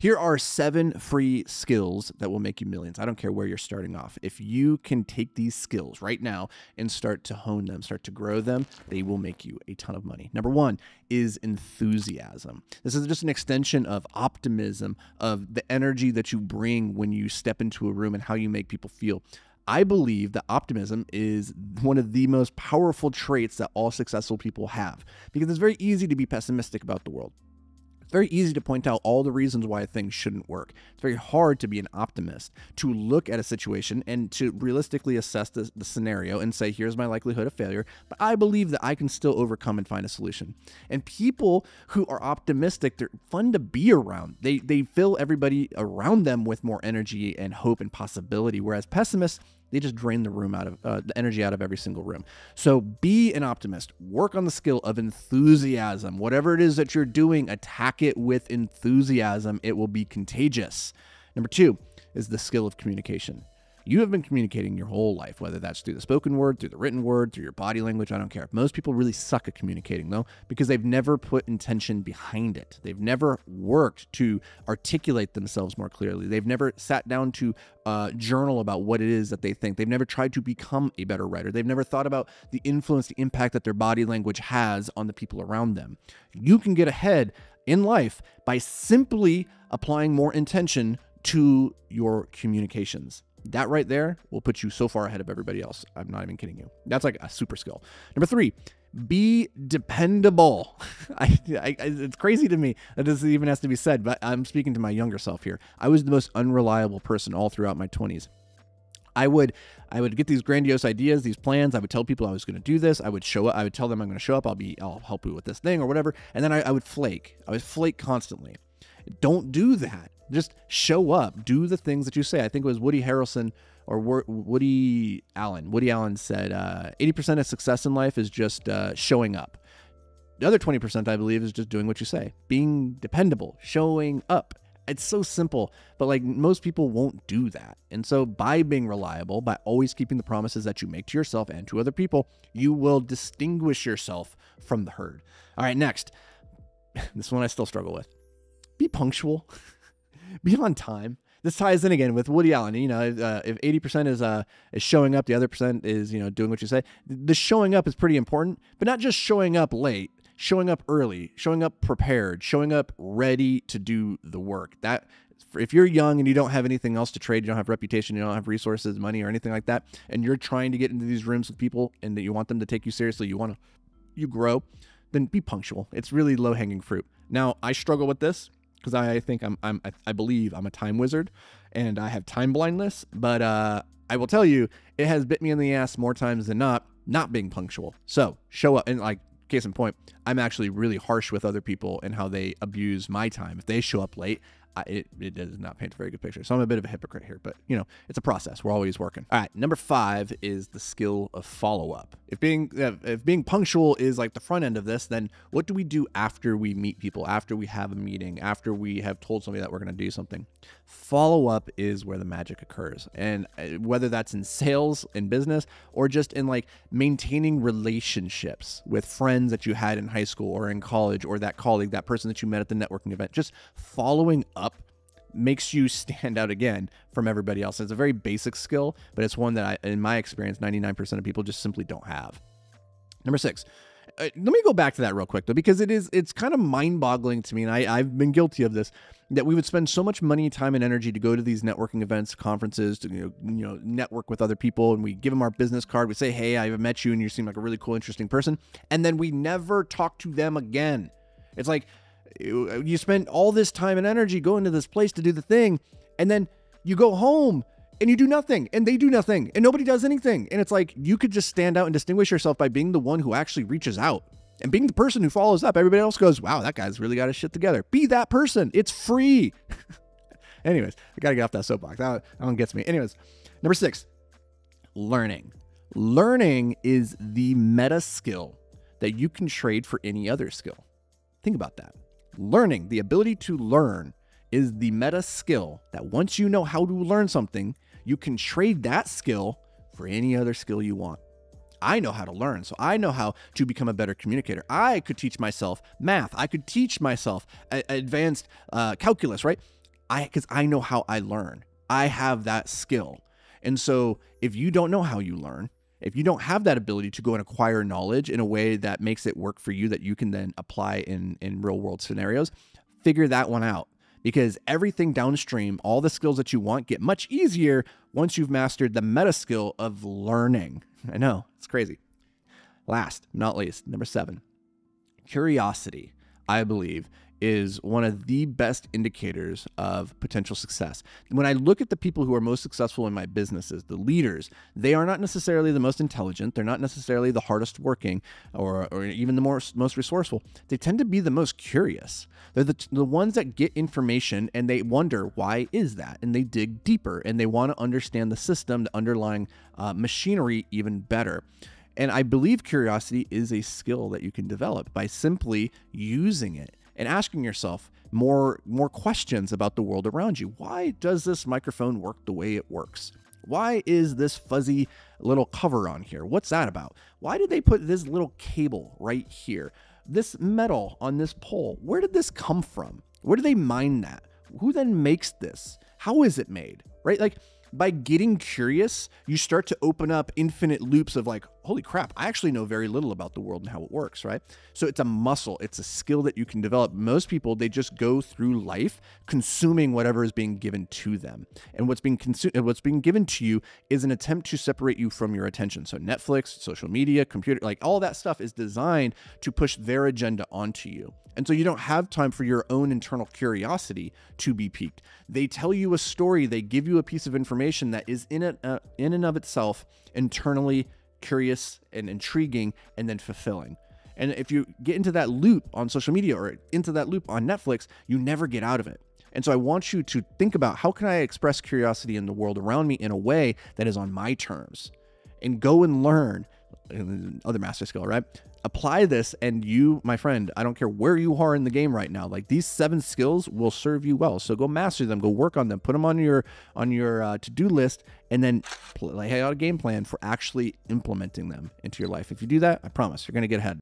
Here are 7 free skills that will make you millions. I don't care where you're starting off. If you can take these skills right now and start to hone them, start to grow them, they will make you a ton of money. Number 1 is enthusiasm. This is just an extension of optimism, of the energy that you bring when you step into a room and how you make people feel. I believe that optimism is one of the most powerful traits that all successful people have, because it's very easy to be pessimistic about the world. It's very easy to point out all the reasons why things shouldn't work. It's very hard to be an optimist, to look at a situation and to realistically assess the scenario and say, here's my likelihood of failure, but I believe that I can still overcome and find a solution. And people who are optimistic, they're fun to be around. They fill everybody around them with more energy and hope and possibility, whereas pessimists, they just drain the room out of the energy out of every single room. So be an optimist. Work on the skill of enthusiasm. Whatever it is that you're doing, attack it with enthusiasm. It will be contagious. Number 2 is the skill of communication. You have been communicating your whole life, whether that's through the spoken word, through the written word, through your body language, I don't care. Most people really suck at communicating, though, because they've never put intention behind it. They've never worked to articulate themselves more clearly. They've never sat down to journal about what it is that they think. They've never tried to become a better writer. They've never thought about the influence, the impact that their body language has on the people around them. You can get ahead in life by simply applying more intention to your communications. That right there will put you so far ahead of everybody else. I'm not even kidding you. That's like a super skill. Number 3, be dependable. It's crazy to me that this even has to be said, but I'm speaking to my younger self here. I was the most unreliable person all throughout my 20s. I would get these grandiose ideas, these plans. I would tell people I was going to do this. I would show up. I would tell them I'm going to show up. I'll help you with this thing or whatever. And then I would flake. I would flake constantly. Don't do that. Just show up. Do the things that you say. I think it was Woody Harrelson or Woody Allen. Woody Allen said 80% of success in life is just showing up. The other 20%, I believe, is just doing what you say. Being dependable, showing up. It's so simple, but like most people won't do that. And so by being reliable, by always keeping the promises that you make to yourself and to other people, you will distinguish yourself from the herd. All right, next. This one I still struggle with. Be punctual. Be on time. This ties in again with Woody Allen. You know, if 80% is showing up, the other percent is, you know, doing what you say. The showing up is pretty important, but not just showing up late, showing up early, showing up prepared, showing up ready to do the work. That if you're young and you don't have anything else to trade, you don't have reputation, you don't have resources, money, or anything like that, and you're trying to get into these rooms with people and that you want them to take you seriously, you grow, then be punctual. It's really low-hanging fruit. Now, I struggle with this, because I think I believe I'm a time wizard and I have time blindness, but I will tell you, it has bit me in the ass more times than not being punctual. So show up, and like case in point, I'm actually really harsh with other people and how they abuse my time. If they show up late, it does not paint a very good picture. So I'm a bit of a hypocrite here, but you know, it's a process. We're always working. All right, number 5 is the skill of follow-up. If being punctual is like the front end of this, then what do we do after we meet people, after we have a meeting, after we have told somebody that we're going to do something? Follow-up is where the magic occurs. And whether that's in sales, in business, or just in like maintaining relationships with friends that you had in high school or in college, or that colleague, that person that you met at the networking event, just following up makes you stand out again from everybody else. It's a very basic skill, but it's one that in my experience, 99% of people just simply don't have. Number 6. Let me go back to that real quick though, because it's kind of mind-boggling to me, and I've been guilty of this, that we would spend so much money, time, and energy to go to these networking events, conferences, to network with other people, and we give them our business card. We say, hey, I've met you, and you seem like a really cool, interesting person, and then we never talk to them again. It's like you spend all this time and energy going to this place to do the thing, and then you go home and you do nothing, and they do nothing, and nobody does anything. And it's like, you could just stand out and distinguish yourself by being the one who actually reaches out and being the person who follows up. Everybody else goes, wow, that guy's really got his shit together. Be that person. It's free. Anyways, I got to get off that soapbox. That one gets me. Anyways, number 6, learning. Learning is the meta skill that you can trade for any other skill. Think about that. Learning, the ability to learn, is the meta skill that once you know how to learn something, you can trade that skill for any other skill you want. I know how to learn, so I know how to become a better communicator. I could teach myself math. I could teach myself advanced calculus, right? Because I know how I learn. I have that skill. And so if you don't know how you learn, if you don't have that ability to go and acquire knowledge in a way that makes it work for you, that you can then apply in real world scenarios, figure that one out. Because everything downstream, all the skills that you want get much easier once you've mastered the meta skill of learning. I know, it's crazy. Last, not least, number 7, curiosity, I believe, is one of the best indicators of potential success. When I look at the people who are most successful in my businesses, the leaders, they are not necessarily the most intelligent. They're not necessarily the hardest working or even the most resourceful. They tend to be the most curious. They're the ones that get information and they wonder, why is that? And they dig deeper and they want to understand the system, the underlying machinery even better. And I believe curiosity is a skill that you can develop by simply using it and asking yourself more questions about the world around you. Why does this microphone work the way it works? Why is this fuzzy little cover on here? What's that about? Why did they put this little cable right here? This metal on this pole, where did this come from? Where do they mine that? Who then makes this? How is it made? Right? Like, by getting curious, you start to open up infinite loops of like, holy crap, I actually know very little about the world and how it works, right? So it's a muscle, it's a skill that you can develop. Most people, they just go through life consuming whatever is being given to them. And what's being given to you is an attempt to separate you from your attention. So Netflix, social media, computer, like all that stuff is designed to push their agenda onto you. And so you don't have time for your own internal curiosity to be piqued. They tell you a story, they give you a piece of information that is in and of itself internally curious and intriguing and then fulfilling. And if you get into that loop on social media or into that loop on Netflix, you never get out of it. And so I want you to think about, how can I express curiosity in the world around me in a way that is on my terms? And go and learn other master skill, right? Apply this, and you, my friend, I don't care where you are in the game right now, like these 7 skills will serve you well. So go master them, go work on them, put them on your to-do list, and then lay out a game plan for actually implementing them into your life. If you do that, I promise you're going to get ahead.